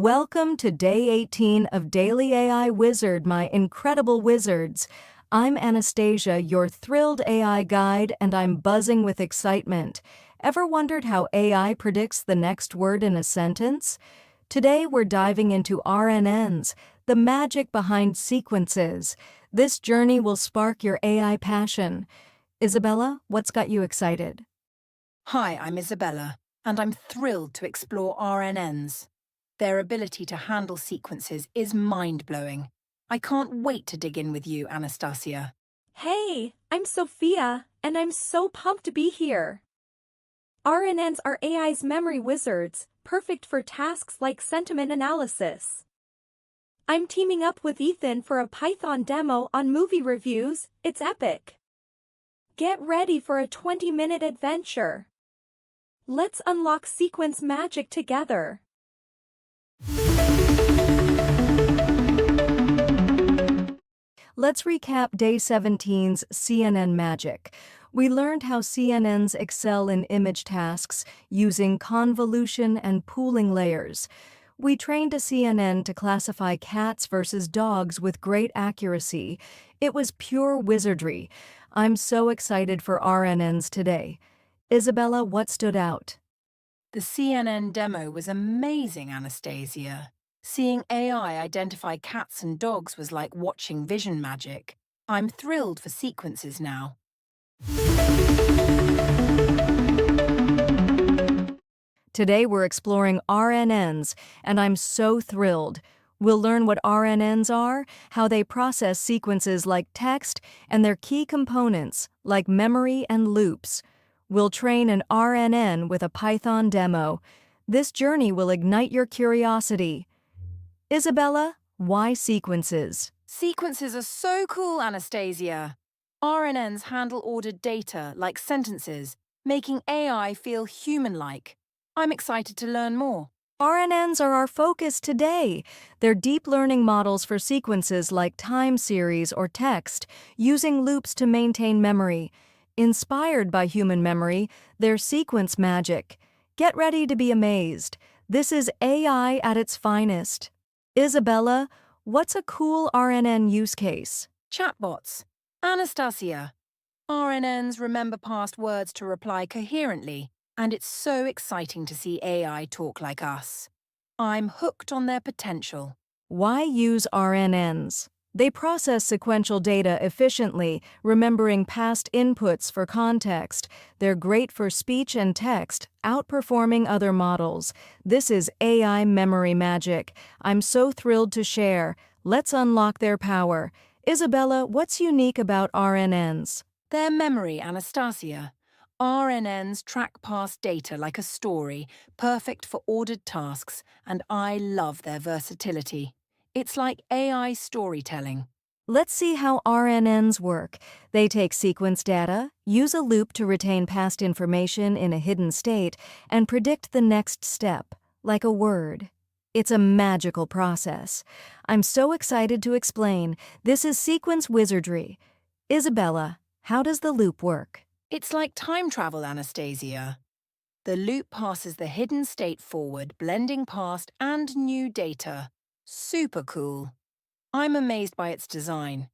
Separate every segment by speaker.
Speaker 1: Welcome to day 18 of DailyAIWizard, my incredible wizards. I'm Anastasia, your thrilled AI guide, and I'm buzzing with excitement. Ever wondered how AI predicts the next word in a sentence? Today we're diving into RNNs, the magic behind sequences. This journey will spark your AI passion. Isabella, what's got you excited?
Speaker 2: Hi, I'm Isabella, and I'm thrilled to explore RNNs. Their ability to handle sequences is mind-blowing. I can't wait to dig in with you, Anastasia.
Speaker 3: Hey, I'm Sophia, and I'm so pumped to be here. RNNs are AI's memory wizards, perfect for tasks like sentiment analysis. I'm teaming up with Ethan for a Python demo on movie reviews. It's epic. Get ready for a 20-minute adventure. Let's unlock sequence magic together.
Speaker 1: Let's recap Day 17's CNN magic. We learned how CNNs excel in image tasks using convolution and pooling layers. We trained a CNN to classify cats versus dogs with great accuracy. It was pure wizardry. I'm so excited for RNNs today. Isabella, what stood out?
Speaker 2: The CNN demo was amazing, Anastasia. Seeing AI identify cats and dogs was like watching vision magic. I'm thrilled for sequences now.
Speaker 1: Today we're exploring RNNs, and I'm so thrilled. We'll learn what RNNs are, how they process sequences like text, and their key components, like memory and loops. We'll train an RNN with a Python demo. This journey will ignite your curiosity. Isabella, why sequences?
Speaker 2: Sequences are so cool, Anastasia. RNNs handle ordered data like sentences, making AI feel human-like. I'm excited to learn more.
Speaker 1: RNNs are our focus today. They're deep learning models for sequences like time series or text, using loops to maintain memory. Inspired by human memory, they're sequence magic. Get ready to be amazed. This is AI at its finest. Isabella, what's a cool RNN use case?
Speaker 2: Chatbots. Anastasia. RNNs remember past words to reply coherently, and it's so exciting to see AI talk like us. I'm hooked on their potential.
Speaker 1: Why use RNNs? They process sequential data efficiently, remembering past inputs for context. They're great for speech and text, outperforming other models. This is AI memory magic. I'm so thrilled to share. Let's unlock their power. Isabella, what's unique about RNNs?
Speaker 2: Their memory, Anastasia. RNNs track past data like a story, perfect for ordered tasks, and I love their versatility. It's like AI storytelling.
Speaker 1: Let's see how RNNs work. They take sequence data, use a loop to retain past information in a hidden state, and predict the next step, like a word. It's a magical process. I'm so excited to explain. This is sequence wizardry. Isabella, how does the loop work?
Speaker 2: It's like time travel, Anastasia. The loop passes the hidden state forward, blending past and new data. Super cool. I'm amazed by its design.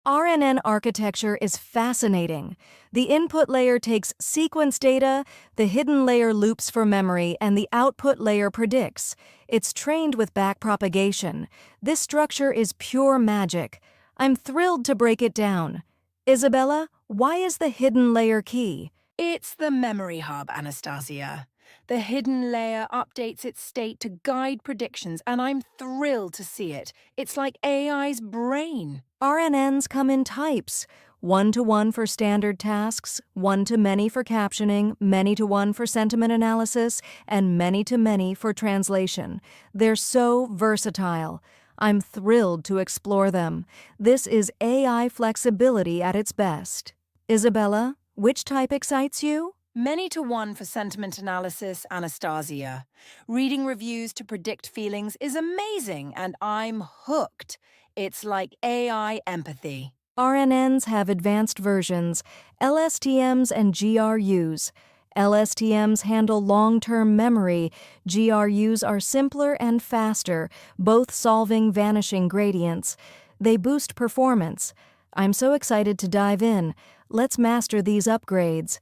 Speaker 1: RNN architecture is fascinating. The input layer takes sequence data, the hidden layer loops for memory, and the output layer predicts. It's trained with backpropagation. This structure is pure magic. I'm thrilled to break it down. Isabella, why is the hidden layer key?
Speaker 2: It's the memory hub, Anastasia. The hidden layer updates its state to guide predictions, and I'm thrilled to see it. It's like AI's brain.
Speaker 1: RNNs come in types. One-to-one for standard tasks, one-to-many for captioning, many-to-one for sentiment analysis, and many-to-many for translation. They're so versatile. I'm thrilled to explore them. This is AI flexibility at its best. Isabella, which type excites you?
Speaker 2: Many-to-one for sentiment analysis, Anastasia. Reading reviews to predict feelings is amazing, and I'm hooked. It's like AI empathy.
Speaker 1: RNNs have advanced versions, LSTMs and GRUs. LSTMs handle long-term memory. GRUs are simpler and faster, both solving vanishing gradients. They boost performance. I'm so excited to dive in. Let's master these upgrades.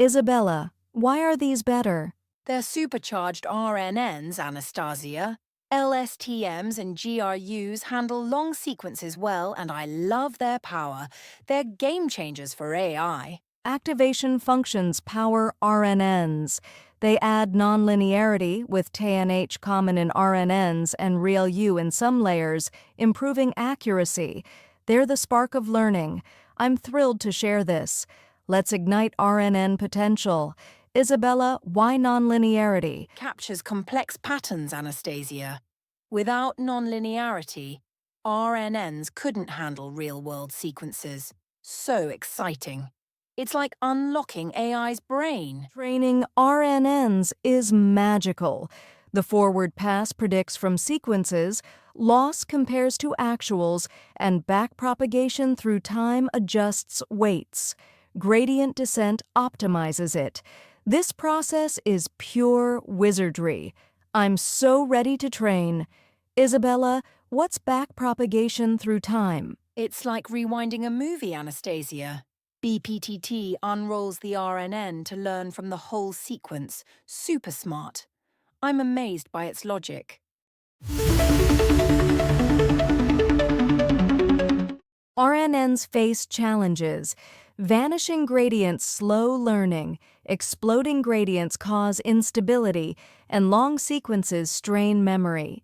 Speaker 1: Isabella, why are these better?
Speaker 2: They're supercharged RNNs, Anastasia. LSTMs and GRUs handle long sequences well, and I love their power. They're game changers for AI.
Speaker 1: Activation functions power RNNs. They add nonlinearity with TNH common in RNNs and RealU in some layers, improving accuracy. They're the spark of learning. I'm thrilled to share this. Let's ignite RNN potential. Isabella, why nonlinearity?
Speaker 2: Captures complex patterns, Anastasia. Without nonlinearity, RNNs couldn't handle real-world sequences. So exciting. It's like unlocking AI's brain.
Speaker 1: Training RNNs is magical. The forward pass predicts from sequences, loss compares to actuals, and backpropagation through time adjusts weights. Gradient descent optimizes it. This process is pure wizardry. I'm so ready to train. Isabella, what's backpropagation through time?
Speaker 2: It's like rewinding a movie, Anastasia. BPTT unrolls the RNN to learn from the whole sequence. Super smart. I'm amazed by its logic.
Speaker 1: RNNs face challenges. Vanishing gradients slow learning, exploding gradients cause instability, and long sequences strain memory.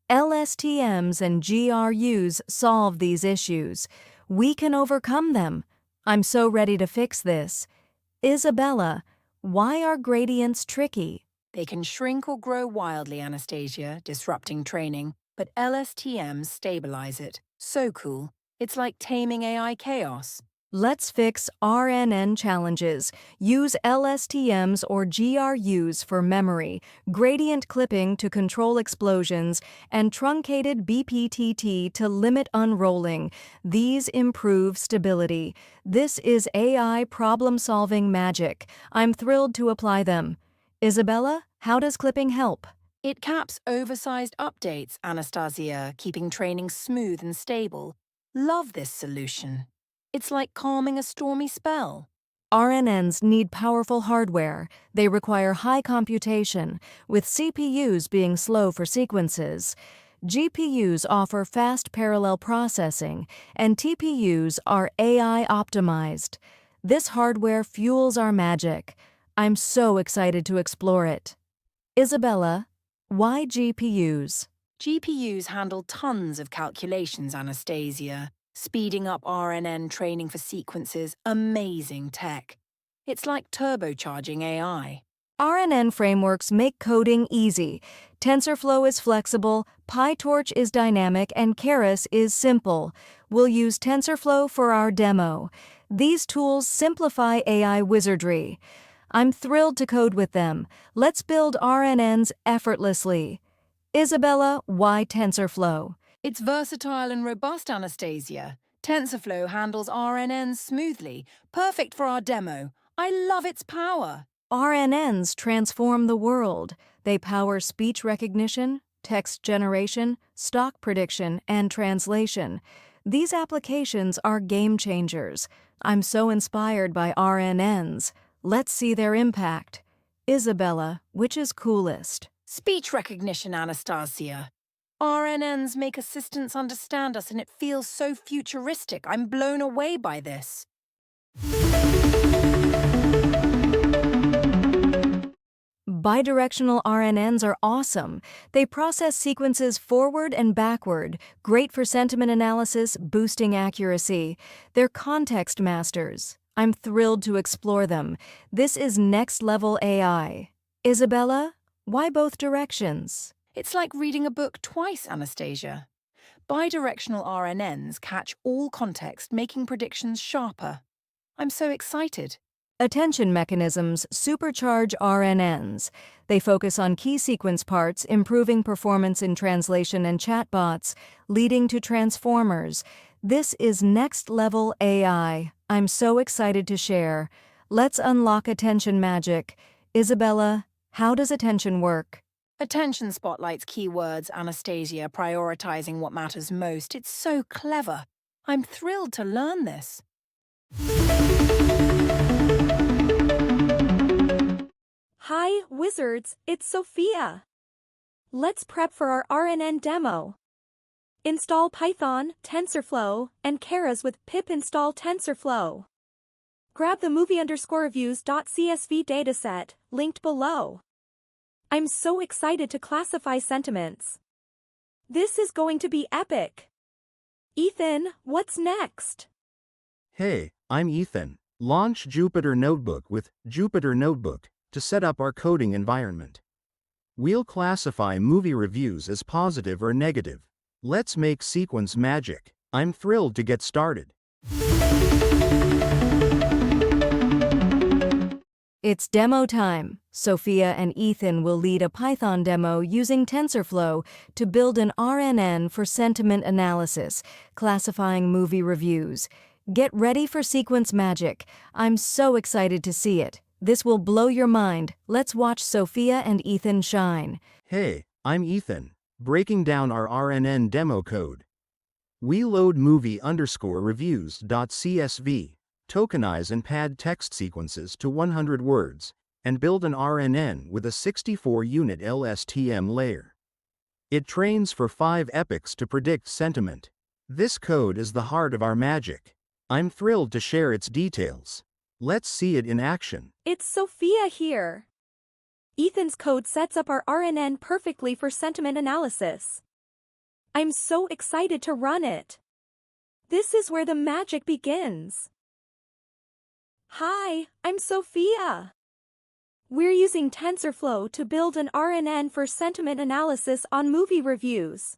Speaker 1: LSTMs and GRUs solve these issues. We can overcome them. I'm so ready to fix this. Isabella, why are gradients tricky?
Speaker 2: They can shrink or grow wildly, Anastasia, disrupting training, but LSTMs stabilize it. So cool. It's like taming AI chaos.
Speaker 1: Let's fix RNN challenges. Use LSTMs or GRUs for memory, gradient clipping to control explosions, and truncated BPTT to limit unrolling. These improve stability. This is AI problem-solving magic. I'm thrilled to apply them. Isabella, how does clipping help?
Speaker 2: It caps oversized updates, Anastasia, keeping training smooth and stable. Love this solution. It's like calming a stormy spell.
Speaker 1: RNNs need powerful hardware. They require high computation, with CPUs being slow for sequences. GPUs offer fast parallel processing, and TPUs are AI optimized. This hardware fuels our magic. I'm so excited to explore it. Isabella, why GPUs?
Speaker 2: GPUs handle tons of calculations, Anastasia. Speeding up RNN training for sequences, amazing tech. It's like turbocharging AI.
Speaker 1: RNN frameworks make coding easy. TensorFlow is flexible, PyTorch is dynamic, and Keras is simple. We'll use TensorFlow for our demo. These tools simplify AI wizardry. I'm thrilled to code with them. Let's build RNNs effortlessly. Isabella, why TensorFlow?
Speaker 2: It's versatile and robust, Anastasia. TensorFlow handles RNNs smoothly, perfect for our demo. I love its power.
Speaker 1: RNNs transform the world. They power speech recognition, text generation, stock prediction, and translation. These applications are game changers. I'm so inspired by RNNs. Let's see their impact. Isabella, which is coolest?
Speaker 2: Speech recognition, Anastasia. RNNs make assistants understand us and it feels so futuristic. I'm blown away by this.
Speaker 1: Bidirectional RNNs are awesome. They process sequences forward and backward, great for sentiment analysis, boosting accuracy. They're context masters. I'm thrilled to explore them. This is next-level AI. Isabella, why both directions?
Speaker 2: It's like reading a book twice, Anastasia. Bidirectional RNNs catch all context, making predictions sharper. I'm so excited.
Speaker 1: Attention mechanisms supercharge RNNs. They focus on key sequence parts, improving performance in translation and chatbots, leading to transformers. This is next-level AI. I'm so excited to share. Let's unlock attention magic. Isabella, how does attention work?
Speaker 2: Attention spotlights keywords, Anastasia, prioritizing what matters most. It's so clever. I'm thrilled to learn this.
Speaker 3: Hi, wizards, it's Sophia. Let's prep for our RNN demo. Install Python, TensorFlow, and Keras with pip install TensorFlow. Grab the movie_reviews.csv dataset, linked below. I'm so excited to classify sentiments. This is going to be epic. Ethan, what's next?
Speaker 4: Hey, I'm Ethan. Launch Jupyter Notebook with Jupyter Notebook to set up our coding environment. We'll classify movie reviews as positive or negative. Let's make sequence magic. I'm thrilled to get started.
Speaker 1: It's demo time. Sophia and Ethan will lead a Python demo using TensorFlow to build an RNN for sentiment analysis, classifying movie reviews. Get ready for sequence magic. I'm so excited to see it. This will blow your mind. Let's watch Sophia and Ethan shine.
Speaker 4: Hey, I'm Ethan. Breaking down our RNN demo code. We load movie_reviews.csv, tokenize and pad text sequences to 100 words, and build an RNN with a 64-unit LSTM layer. It trains for 5 epochs to predict sentiment. This code is the heart of our magic. I'm thrilled to share its details. Let's see it in action.
Speaker 3: It's Sophia here. Ethan's code sets up our RNN perfectly for sentiment analysis. I'm so excited to run it. This is where the magic begins. Hi, I'm Sophia. We're using TensorFlow to build an RNN for sentiment analysis on movie reviews.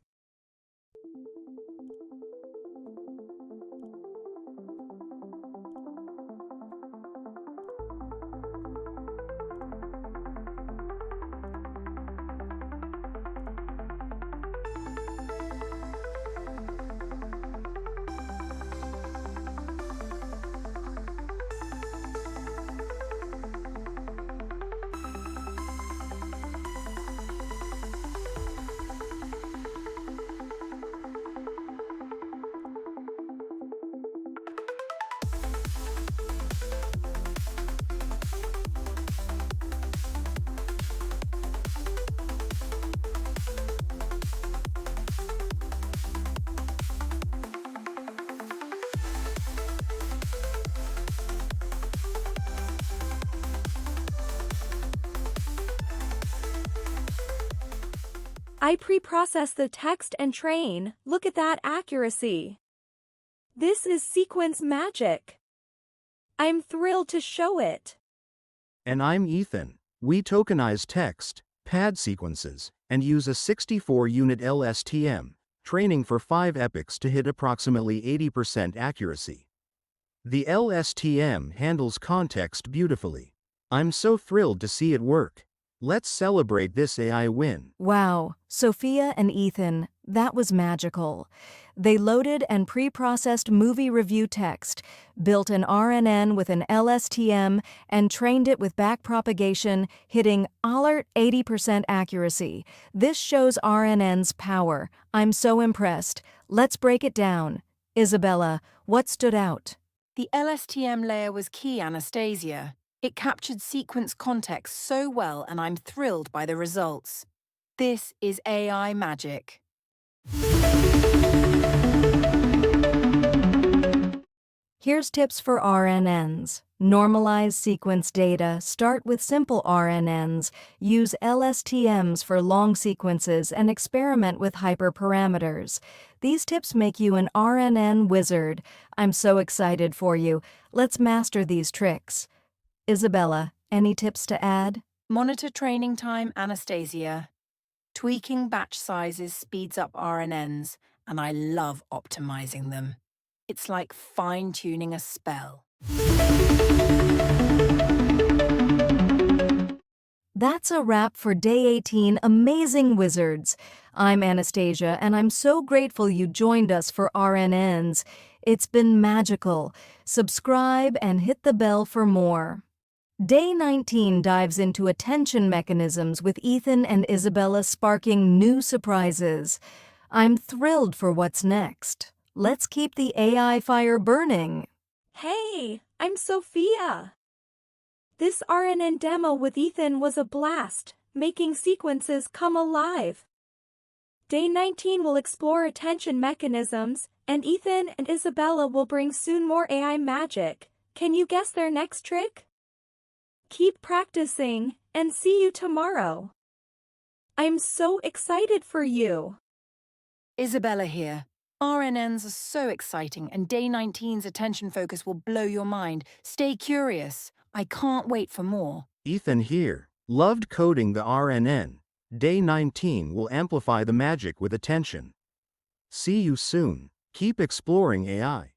Speaker 3: I pre-process the text and train. Look at that accuracy. This is sequence magic. I'm thrilled to show it.
Speaker 4: And I'm Ethan. We tokenize text, pad sequences, and use a 64-unit LSTM, training for 5 epochs to hit approximately 80% accuracy. The LSTM handles context beautifully. I'm so thrilled to see it work. Let's celebrate this AI win.
Speaker 1: Wow, Sophia and Ethan, that was magical. They loaded and pre-processed movie review text, built an RNN with an LSTM, and trained it with backpropagation, hitting alert 80% accuracy. This shows RNN's power. I'm so impressed. Let's break it down. Isabella, what stood out?
Speaker 2: The LSTM layer was key, Anastasia. It captured sequence context so well, and I'm thrilled by the results. This is AI magic.
Speaker 1: Here's tips for RNNs. Normalize sequence data. Start with simple RNNs. Use LSTMs for long sequences and experiment with hyperparameters. These tips make you an RNN wizard. I'm so excited for you. Let's master these tricks. Isabella, any tips to add?
Speaker 2: Monitor training time, Anastasia. Tweaking batch sizes speeds up RNNs, and I love optimizing them. It's like fine-tuning a spell.
Speaker 1: That's a wrap for Day 18 Amazing Wizards. I'm Anastasia, and I'm so grateful you joined us for RNNs. It's been magical. Subscribe and hit the bell for more. Day 19 dives into attention mechanisms with Ethan and Isabella, sparking new surprises. I'm thrilled for what's next. Let's keep the AI fire burning.
Speaker 3: Hey, I'm Sophia. This RNN demo with Ethan was a blast, making sequences come alive. Day 19 will explore attention mechanisms, and Ethan and Isabella will bring soon more AI magic. Can you guess their next trick? Keep practicing, and see you tomorrow. I'm so excited for you.
Speaker 2: Isabella here. RNNs are so exciting, and Day 19's attention focus will blow your mind. Stay curious. I can't wait for more.
Speaker 4: Ethan here. Loved coding the RNN. Day 19 will amplify the magic with attention. See you soon. Keep exploring AI.